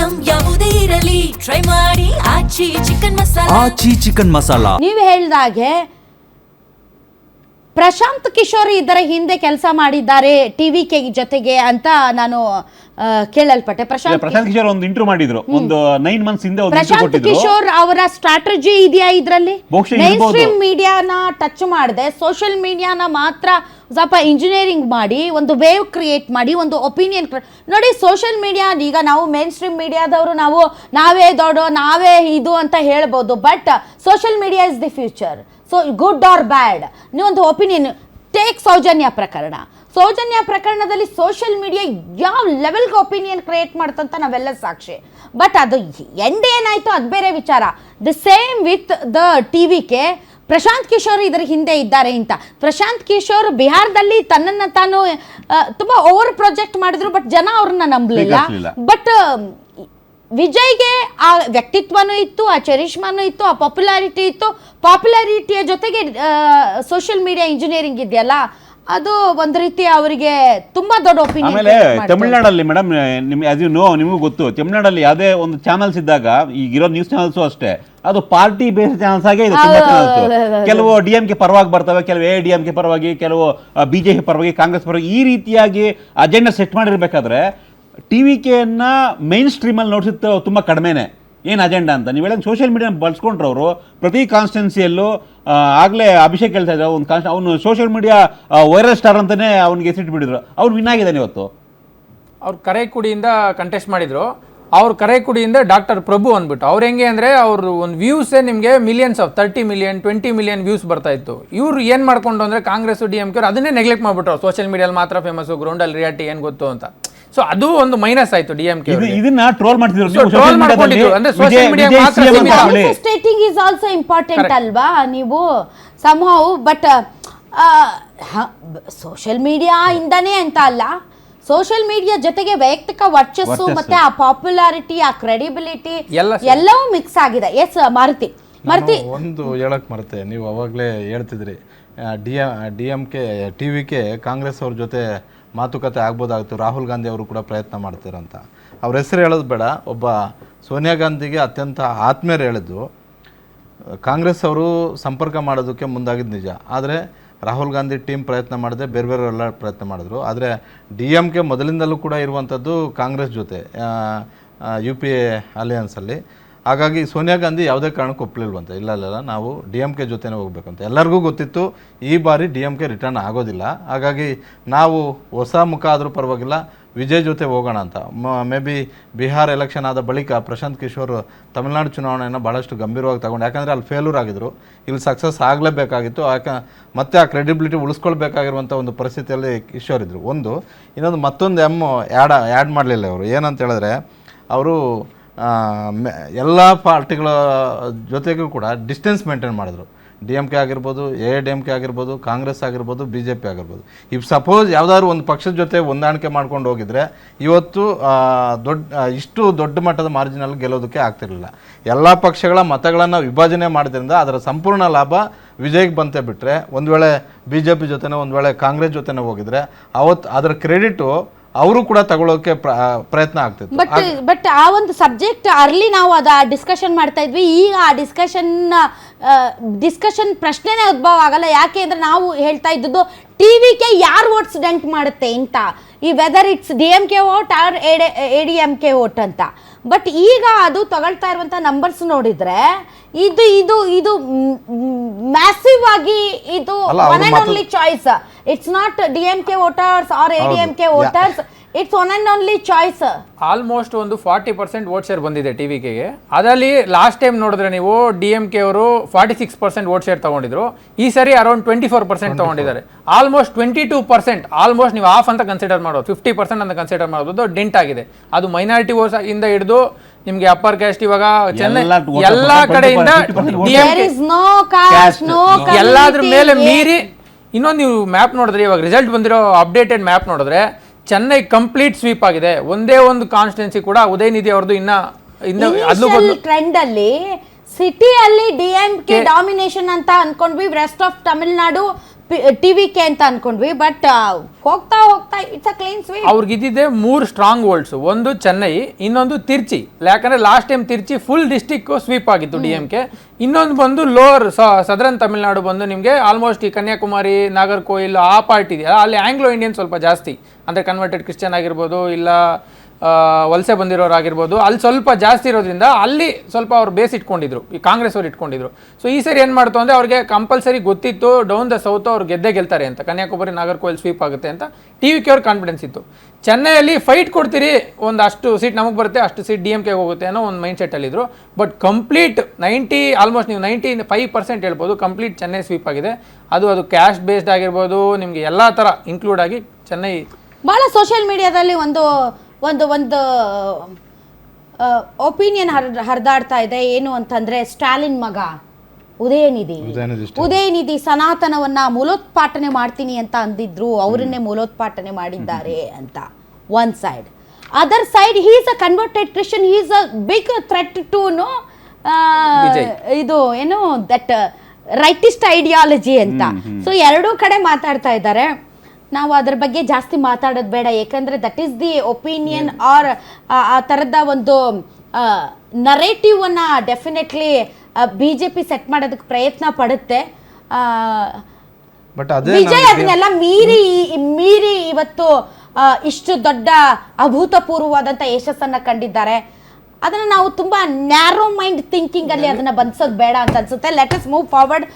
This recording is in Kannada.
ಐಟಂ ಯಾವುದೇ ಇರಲಿ ಟ್ರೈ ಮಾಡಿ ಆಚಿ ಚಿಕನ್ ಮಸಾಲಾ. ನೀವು ಹೇಳಿದಾಗೆ ಪ್ರಶಾಂತ್ ಕಿಶೋರ್ ಇದರ ಹಿಂದೆ ಕೆಲಸ ಮಾಡಿದ್ದಾರೆ ಟಿವಿಕೆ ಜೊತೆಗೆ ಅಂತ ನಾನು ಕೇಳಲ್ಪಟ್ಟೆ. ಪ್ರಶಾಂತ್ ಕಿಶೋರ್ ಒಂದು ಇಂಟರ್ವ್ಯೂ ಮಾಡಿದ್ರು, ಒಂದು 9 months ಹಿಂದೆ. ಪ್ರಶಾಂತ್ ಕಿಶೋರ್ ಅವರ ಸ್ಟ್ರಾಟಜಿ ಇದೆಯಾ ಇದರಲ್ಲಿ? ಮೈನ್ ಸ್ಟ್ರೀಮ್ ಮೀಡಿಯಾನ ಟಚ್ ಮಾಡದೆ ಸೋಷಿಯಲ್ ಮೀಡಿಯಾನ ಮಾತ್ರ ಸ್ವಲ್ಪ ಇಂಜಿನಿಯರಿಂಗ್ ಮಾಡಿ ಒಂದು ವೇವ್ ಕ್ರಿಯೇಟ್ ಮಾಡಿ ಒಂದು ಒಪಿನಿಯನ್ ನೋಡಿ. ಸೋಷಿಯಲ್ ಮೀಡಿಯಾ ಈಗ ನಾವು ಮೇನ್ ಸ್ಟ್ರೀಮ್ ಮೀಡಿಯಾದವರು ನಾವೇ ದೊಡ್ಡ ನಾವೇ ಇದು ಅಂತ ಹೇಳ್ಬೋದು, but social media is the future. So good or bad ನೀವೊಂದು ಒಪಿನಿಯನ್ ಟೇಕ್ ಸೌಜನ್ಯ ಪ್ರಕರಣದಲ್ಲಿ ಸೋಷಿಯಲ್ ಮೀಡಿಯಾ ಯಾವ ಲೆವೆಲ್ಗೆ ಒಪಿನಿಯನ್ ಕ್ರಿಯೇಟ್ ಮಾಡ್ತಂತ ನಾವೆಲ್ಲ ಸಾಕ್ಷಿ. ಬಟ್ ಅದು ಎಂಡ್ ಏನಾಯ್ತು ಅದು ಬೇರೆ ವಿಚಾರ. The same with the TVK. Prashant Kishor ಇದರ ಹಿಂದೆ ಇದ್ದಾರೆ ಅಂತ. ಪ್ರಶಾಂತ್ ಕಿಶೋರ್ ಬಿಹಾರದಲ್ಲಿ ತನ್ನನ್ನು ತಾನು ತುಂಬ ಓವರ್ ಪ್ರಾಜೆಕ್ಟ್ ಮಾಡಿದ್ರು, ಬಟ್ ಜನ ಅವ್ರನ್ನ ನಂಬಲಿಲ್ಲ. ಬಟ್ ವಿಜಯ್ಗೆ ಆ ವ್ಯಕ್ತಿತ್ವನೂ ಇತ್ತು, ಆ ಚರಿಷ್ಮಾನೂ ಇತ್ತು, ಆ ಪಾಪ್ಯುಲಾರಿಟಿ ಇತ್ತು. ಪಾಪ್ಯುಲಾರಿಟಿಯ ಜೊತೆಗೆ ಸೋಷಿಯಲ್ ಮೀಡಿಯಾ ಇಂಜಿನಿಯರಿಂಗ್ ಇದೆಯಲ್ಲ, ಅದು ಒಂದು ರೀತಿ ಅವರಿಗೆ ತುಂಬಾ ದೊಡ್ಡ ಒಪಿನಿಯನ್. ಆಮೇಲೆ ತಮಿಳ್ನಾಡಲ್ಲಿ ಮೇಡಮ್ ನಿಮಗೂ ಗೊತ್ತು, ತಮಿಳ್ನಾಡಲ್ಲಿ ಯಾವುದೇ ಒಂದು ಚಾನಲ್ಸ್ ಇದ್ದಾಗ ಈಗಿರೋ ನ್ಯೂಸ್ ಚಾನಲ್ಸು ಅಷ್ಟೇ ಅದು ಪಾರ್ಟಿ ಬೇಸ್ ಚಾನಲ್ಸ್ ಆಗೇ ಇದೆ. ಕೆಲವು DMK ಪರವಾಗಿ ಬರ್ತವೆ, ಕೆಲವು AIADMK ಪರವಾಗಿ, ಕೆಲವು BJP ಪರವಾಗಿ, ಕಾಂಗ್ರೆಸ್ ಪರವಾಗಿ, ಈ ರೀತಿಯಾಗಿ ಅಜೆಂಡಾ ಸೆಟ್ ಮಾಡಿರ್ಬೇಕಾದ್ರೆ TVKಯನ್ನ ಮೈನ್ ಸ್ಟ್ರೀಮಲ್ಲಿ ನೋಡಿಸಿದ್ದು ತುಂಬ ಕಡಿಮೆನೆ. ಏನು ಅಜೆಂಡಾ ಅಂತ ನೀವು ಹೇಳಂಗೆ ಸೋಷಿಯಲ್ ಮೀಡಿಯಾ ಬಳಸ್ಕೊಂಡ್ರು ಅವರು. ಪ್ರತಿ ಕಾನ್ಸ್ಟಿಟ್ಯೂನ್ಸಿಯಲ್ಲೂ ಆಗಲೇ ಅಭಿಷೇಕ್ ಹೇಳ್ತಾ ಇದ್ದ ಅವನು ಸೋಷಿಯಲ್ ಮೀಡಿಯಾ ವೈರಲ್ ಸ್ಟಾರ್ ಅಂತಲೇ ಅವ್ನಿಗೆ ಹೆಸರಿಟ್ಬಿಟ್ಟಿದ್ರು. ಅವ್ರು ವಿನ್ ಆಗಿದ್ದಾನೆ ಇವತ್ತು. ಅವ್ರು ಕರೇಕುಡಿಯಿಂದ ಕಂಟೆಸ್ಟ್ ಮಾಡಿದ್ರು. ಅವ್ರ ಕರೇಕುಡಿಯಿಂದ ಡಾಕ್ಟರ್ ಪ್ರಭು ಅಂದ್ಬಿಟ್ಟು ಅವ್ರು ಹೆಂಗೆ ಅಂದರೆ ಅವರು ಒಂದು ವ್ಯೂಸೇ ನಿಮಗೆ millions of 30 million 20 million views ಬರ್ತಾ ಇತ್ತು. ಇವ್ರು ಏನು ಮಾಡ್ಕೊಂಡು ಅಂದರೆ ಕಾಂಗ್ರೆಸ್ DMK ಅವ್ರು ಅದನ್ನೇ ನೆಗ್ಲೆಕ್ಟ್ ಮಾಡಿಬಿಟ್ರು. ಸೋಷಿಯಲ್ ಮೀಡಿಯಲ್ಲಿ ಮಾತ್ರ ಫೇಮಸ್ಸು, ಗ್ರೌಂಡಲ್ಲಿ ರಿಯಾಲಿಟಿ ಏನು ಗೊತ್ತು ಅಂತ. ಸೊ ಅದು ಒಂದು ಮೈನಸ್ ಆಯ್ತು DMK. ಇದನ್ನ ಟ್ರೋಲ್ ಮಾಡ್ತಿದ್ರು. ಅಂದ್ರೆ ಸೋಷಿಯಲ್ ಮೀಡಿಯಾ ಮಾತ್ರ ಮ್ಯಾನಿಫೆಸ್ಟೇಟಿಂಗ್ ಇಸ್ ಆಲ್ಸೋ ಇಂಪಾರ್ಟೆಂಟ್ ಅಲ್ವಾ ನೀವು somehow. ಬಟ್ ಸೋಷಿಯಲ್ ಮೀಡಿಯಾ ಇಂದನೇ ಅಂತ ಅಲ್ಲ, ಸೋಷಿಯಲ್ ಮೀಡಿಯಾ ಜೊತೆಗೆ ವೈಯಕ್ತಿಕ ವರ್ಚಸ್ಸು ಮತ್ತೆ ಆ ಪಾಪ್ಯುಲಾರಿಟಿ, ಆ ಕ್ರೆಡಿಬಿಲಿಟಿ ಎಲ್ಲವೂ ಮಿಕ್ಸ್ ಆಗಿದೆ. ಎಸ್ ಮಾರುತಿ ಒಂದು ಹೇಳಕ್ ಮರೆತೆ, ನೀವು ಅವಾಗಲೇ ಹೇಳ್ತಿದ್ರಿ DMK TVK ಕಾಂಗ್ರೆಸ್ ಅವ್ರ ಜೊತೆ ಮಾತುಕತೆ ಆಗ್ಬೋದಾಗಿತ್ತು, ರಾಹುಲ್ ಗಾಂಧಿ ಅವರು ಕೂಡ ಪ್ರಯತ್ನ ಮಾಡ್ತಾರಂತ. ಅವ್ರ ಹೆಸರು ಹೇಳೋದು ಬೇಡ, ಒಬ್ಬ ಸೋನಿಯಾ ಗಾಂಧಿಗೆ ಅತ್ಯಂತ ಆತ್ಮೀಯರು ಹೇಳಿದ್ದು ಕಾಂಗ್ರೆಸ್ ಅವರು ಸಂಪರ್ಕ ಮಾಡೋದಕ್ಕೆ ಮುಂದಾಗಿದ್ದು ನಿಜ. ಆದರೆ ರಾಹುಲ್ ಗಾಂಧಿ ಟೀಮ್ ಪ್ರಯತ್ನ ಮಾಡಿದೆ, ಬೇರೆಯವರೆಲ್ಲ ಪ್ರಯತ್ನ ಮಾಡಿದ್ರು. ಆದರೆ DMK ಮೊದಲಿಂದಲೂ ಕೂಡ ಇರುವಂಥದ್ದು ಕಾಂಗ್ರೆಸ್ ಜೊತೆ UPA ಅಲಿಯನ್ಸಲ್ಲಿ. ಹಾಗಾಗಿ ಸೋನಿಯಾ ಗಾಂಧಿ ಯಾವುದೇ ಕಾರಣಕ್ಕೂ ಒಪ್ಪಲಿಲ್ವಂತೆ. ಇಲ್ಲ ನಾವು DMK ಜೊತೆನೇ ಹೋಗ್ಬೇಕಂತ ಎಲ್ಲರಿಗೂ ಗೊತ್ತಿತ್ತು. ಈ ಬಾರಿ DMK ರಿಟರ್ನ್ ಆಗೋದಿಲ್ಲ. ಹಾಗಾಗಿ ನಾವು ಹೊಸ ಮುಖ ಆದರೂ ಪರವಾಗಿಲ್ಲ, ವಿಜಯ್ ಜೊತೆ ಹೋಗೋಣ ಅಂತ. ಮೇ ಬಿ ಬಿಹಾರ್ ಎಲೆಕ್ಷನ್ ಆದ ಬಳಿಕ ಪ್ರಶಾಂತ್ ಕಿಶೋರ್ ತಮಿಳ್ನಾಡು ಚುನಾವಣೆಯನ್ನು ಭಾಳಷ್ಟು ಗಂಭೀರವಾಗಿ ತಗೊಂಡು, ಯಾಕಂದರೆ ಅಲ್ಲಿ ಫೇಲ್ಯೂರ್ ಆಗಿದ್ರು, ಇಲ್ಲಿ ಸಕ್ಸಸ್ ಆಗಲೇಬೇಕಾಗಿತ್ತು. ಮತ್ತೆ ಆ ಕ್ರೆಡಿಬಿಲಿಟಿ ಉಳಿಸ್ಕೊಳ್ಬೇಕಾಗಿರುವಂಥ ಒಂದು ಪರಿಸ್ಥಿತಿಯಲ್ಲಿ ಕಿಶೋರ್ ಇದ್ದರು. ಇನ್ನೊಂದು ಮತ್ತೊಂದು ಆ್ಯಡ್ ಮಾಡಲಿಲ್ಲ ಅವರು. ಏನಂತ ಹೇಳಿದ್ರೆ ಅವರು ಎಲ್ಲ ಪಾರ್ಟಿಗಳ ಜೊತೆಗೂ ಕೂಡ ಡಿಸ್ಟೆನ್ಸ್ ಮೇಂಟೈನ್ ಮಾಡಿದ್ರು. DMK ಆಗಿರ್ಬೋದು, AIADMK ಆಗಿರ್ಬೋದು, ಕಾಂಗ್ರೆಸ್ ಆಗಿರ್ಬೋದು, BJP ಆಗಿರ್ಬೋದು. ಇಫ್ ಸಪೋಸ್ ಯಾವುದಾದ್ರು ಒಂದು ಪಕ್ಷದ ಜೊತೆ ಹೊಂದಾಣಿಕೆ ಮಾಡ್ಕೊಂಡು ಹೋಗಿದ್ರೆ ಇವತ್ತು ಇಷ್ಟು ದೊಡ್ಡ ಮಟ್ಟದ ಮಾರ್ಜಿನಲ್ಲಿ ಗೆಲ್ಲೋದಕ್ಕೆ ಆಗ್ತಿರಲಿಲ್ಲ. ಎಲ್ಲ ಪಕ್ಷಗಳ ಮತಗಳನ್ನು ವಿಭಜನೆ ಮಾಡೋದ್ರಿಂದ ಅದರ ಸಂಪೂರ್ಣ ಲಾಭ ವಿಜಯ್ಗೆ ಬಂತೆ ಬಿಟ್ಟರೆ, ಒಂದು ವೇಳೆ BJP ಜೊತೆನೇ ಒಂದು ವೇಳೆ ಕಾಂಗ್ರೆಸ್ ಜೊತೆನೇ ಹೋಗಿದ್ರೆ ಅವತ್ತು ಅದರ ಕ್ರೆಡಿಟು ಅವರು ಕೂಡ ತಗೊಳ್ಳೋಕೆ ಪ್ರಯತ್ನ ಆಗ್ತಿತ್ತು. ಬಟ್ ಆ ಒಂದು ಸಬ್ಜೆಕ್ಟ್ ಅರ್ಲಿ ನಾವು ಅದ ಡಿಸ್ಕಷನ್ ಮಾಡ್ತಾ ಇದ್ವಿ. ಈಗ ಆ ಡಿಸ್ಕಷನ್ ಪ್ರಶ್ನೆನೇ ಉದ್ಭವ ಆಗಲ್ಲ. ಯಾಕೆ ಅಂದ್ರೆ ನಾವು ಹೇಳ್ತಾ ಇದ್ದದ್ದು TVK ಯಾರು ವೋಟ್ಸ್ ಡೆಂಟ್ ಮಾಡುತ್ತೆ ಅಂತ, ಈ whether it's DMK vote or AIADMK vote ಅಂತ. ಬಟ್ ಈಗ ಅದು ತಗೊಳ್ತಾ ಇರುವಂತ ನಂಬರ್ಸ್ ನೋಡಿದ್ರೆ ಇದು ಇದು ಇದು ಮ್ಯಾಸಿವ್ ಆಗಿ ಇದು one and only choice. It's not DMK voters or AIADMK voters, it's one and only choice. Almost ಒಂದು 40% ವೋಟ್ ಶೇರ್ ಬಂದಿದೆ TVKಗೆ. ಅದರಲ್ಲಿ ಲಾಸ್ಟ್ ಟೈಮ್ ನೋಡಿದ್ರೆ ನೀವು DMK ಅವರು 46% ವೋಟ್ ಶೇರ್ ತಗೊಂಡಿದ್ರು. ಈ ಸರಿ ಅರೌಂಡ್ 24% ತಗೊಂಡಿದ್ದಾರೆ. ಆಲ್ಮೋಸ್ಟ್ 22%, ಆಲ್ಮೋಸ್ಟ್ ನೀವು ಹಾಫ್ ಅಂತ ಕನ್ಸಿಡರ್ ಮಾಡೋದು, 50% ಅಂತ ಕನ್ಸಿಡರ್ ಮಾಡೋದು ಡೆಂಟ್ ಆಗಿದೆ. ಅದು ಮೈನಾರಿಟಿ ವೋಟ್ಸ್ ಇಂದ ಹಿಡಿದು ನಿಮ್ಗೆ ಅಪ್ಪರ್ ಕ್ಯಾಸ್ಟ್ ಇವಾಗ ಚೆನ್ನೈ ಎಲ್ಲಾ ಕಡೆಯಿಂದ ಎಲ್ಲಾದ್ರ ಮೇಲೆ ಮೀರಿ. ಇನ್ನೊಂದು ನೀವು ಮ್ಯಾಪ್ ನೋಡಿದ್ರೆ, ಇವಾಗ ರಿಸಲ್ಟ್ ಬಂದಿರೋ ಅಪ್ಡೇಟೆಡ್ ಮ್ಯಾಪ್ ನೋಡಿದ್ರೆ ಚೆನ್ನೈ ಕಂಪ್ಲೀಟ್ ಸ್ವೀಪ್ ಆಗಿದೆ. ಒಂದೇ ಒಂದು ಕಾನ್ಸ್ಟಿಟ್ಯೂನ್ಸಿ ಕೂಡ ಉದಯನಿಧಿ ಅವ್ರದ್ದು ಟ್ರೆಂಡ್ ಅಲ್ಲಿ ಸಿಟಿಯಲ್ಲಿ DMK ಡಾಮಿನೇಷನ್ ಅಂತ ಅನ್ಕೊಂಡ್ವಿ. ರೆಸ್ಟ್ ಆಫ್ ತಮಿಳ್ನಾಡು ಟಿವಿಕೆ ಅಂತ ಅನ್ಕೊಂಡ್ವಿ, ಬಟ್ ಹೋಗ್ತಾ ಹೋಗ್ತಾ ಇಟ್ಸ್ ಅ ಕ್ಲೀನ್ ಸ್ವೀಪ್. ಅವ್ರಿಗಿದ್ದಿದೆ 3 ಸ್ಟ್ರಾಂಗ್ ಹೋಲ್ಡ್ಸ್, ಒಂದು ಚೆನ್ನೈ, ಇನ್ನೊಂದು ತಿರ್ಚಿ. ಯಾಕಂದ್ರೆ last time Trichy full district sweep ಆಗಿತ್ತು DMK. ಇನ್ನೊಂದು ಬಂದು ಲೋವರ್ ಸದರ್ನ್ ತಮಿಳ್ನಾಡು ಬಂದು ನಿಮಗೆ ಆಲ್ಮೋಸ್ಟ್ ಈ ಕನ್ಯಾಕುಮಾರಿ, ನಾಗರ್ಕೋಯಿಲ್ ಆ ಪಾರ್ಟ್ ಇದೆಯಲ್ಲ, ಅಲ್ಲಿ ಆಂಗ್ಲೋ ಇಂಡಿಯನ್ ಸ್ವಲ್ಪ ಜಾಸ್ತಿ, ಅಂದರೆ ಕನ್ವರ್ಟೆಡ್ ಕ್ರಿಶ್ಚಿಯನ್ ಆಗಿರ್ಬೋದು, ಇಲ್ಲ ವಲಸೆ ಬಂದಿರೋರಾಗಿರ್ಬೋದು, ಅಲ್ಲಿ ಸ್ವಲ್ಪ ಜಾಸ್ತಿ ಇರೋದ್ರಿಂದ ಅಲ್ಲಿ ಸ್ವಲ್ಪ ಅವ್ರು ಬೇಸ್ ಇಟ್ಕೊಂಡಿದ್ರು, ಈ ಕಾಂಗ್ರೆಸ್ ಅವ್ರು ಇಟ್ಕೊಂಡಿದ್ರು. ಸೊ ಈ ಸರಿ ಏನು ಮಾಡ್ತು ಅಂದರೆ ಅವ್ರಿಗೆ ಕಂಪಲ್ಸರಿ ಗೊತ್ತಿತ್ತು ಡೌನ್ ದ ಸೌತ್ ಅವ್ರು ಗೆಲ್ತಾರೆ ಅಂತ, ಕನ್ಯಾಕುಮಾರಿ ನಾಗರ್ಕೋಯಿಲ್ ಸ್ವೀಪ್ ಆಗುತ್ತೆ ಅಂತ TVK ಅವ್ರ ಕಾನ್ಫಿಡೆನ್ಸ್ ಇತ್ತು. ಚೆನ್ನೈಯಲ್ಲಿ ಫೈಟ್ ಕೊಡ್ತೀರಿ, ಒಂದು ಅಷ್ಟು ಸೀಟ್ ನಮಗೆ ಬರುತ್ತೆ, ಅಷ್ಟು ಸೀಟ್ DMK ಹೋಗುತ್ತೆ ಅನ್ನೋ ಒಂದು ಮೈಂಡ್ ಸೆಟ್ಟಲ್ಲಿದ್ದರು. ಬಟ್ ಕಂಪ್ಲೀಟ್ ಆಲ್ಮೋಸ್ಟ್ ನೀವು 95% ಹೇಳ್ಬೋದು ಕಂಪ್ಲೀಟ್ ಚೆನ್ನೈ ಸ್ವೀಪ್ ಆಗಿದೆ. ಅದು ಕ್ಯಾಶ್ ಬೇಸ್ಡ್ ಆಗಿರ್ಬೋದು, ನಿಮಗೆ ಎಲ್ಲ ಥರ ಇನ್ಕ್ಲೂಡ್ ಆಗಿ ಚೆನ್ನೈ. ಭಾಳ ಸೋಷಿಯಲ್ ಮೀಡಿಯಾದಲ್ಲಿ ಒಂದು ಒಪಿನಿಯನ್ ಹರಿದಾಡ್ತಾ ಇದೆ. ಏನು ಅಂತಂದ್ರೆ, ಸ್ಟಾಲಿನ್ ಮಗ ಉದಯನಿಧಿ ಸನಾತನವನ್ನ ಮೂಲೋತ್ಪಾಟನೆ ಮಾಡ್ತೀನಿ ಅಂತ ಅಂದಿದ್ರು, ಅವರನ್ನೇ ಮೂಲೋತ್ಪಾಟನೆ ಮಾಡಿದ್ದಾರೆ ಅಂತ one side. Other side he is a converted Christian, he is a big threat to ಇದು ಏನು ದಟ್ ರೈಟಿಸ್ಟ್ ಐಡಿಯಾಲಜಿ ಅಂತ. ಸೊ ಎರಡೂ ಕಡೆ ಮಾತಾಡ್ತಾ ಇದ್ದಾರೆ. ನಾವು ಅದ್ರ ಬಗ್ಗೆ ಜಾಸ್ತಿ ಮಾತಾಡೋದು ಬೇಡ, ಯಾಕಂದ್ರೆ that is the opinion or ಆ ಥರದ ಒಂದು ನರೇಟಿವ್ ಅನ್ನ ಡೆಫಿನೆಟ್ಲಿ BJP ಸೆಟ್ ಮಾಡೋದಕ್ಕೆ ಪ್ರಯತ್ನ ಪಡುತ್ತೆ. ವಿಜಯ್ ಅದನ್ನೆಲ್ಲ ಮೀರಿ ಇವತ್ತು ಇಷ್ಟು ದೊಡ್ಡ ಅಭೂತಪೂರ್ವವಾದಂಥ ಯಶಸ್ಸನ್ನ ಕಂಡಿದ್ದಾರೆ. ಅದನ್ನ ನಾವು ತುಂಬಾ ನ್ಯಾರೋ ಮೈಂಡ್ ಥಿಂಕಿಂಗ್ ಅಲ್ಲಿ ಅದನ್ನ ಬಂದಿಸೋದು ಬೇಡ ಅಂತ ಅನ್ಸುತ್ತೆ. Let us move forward.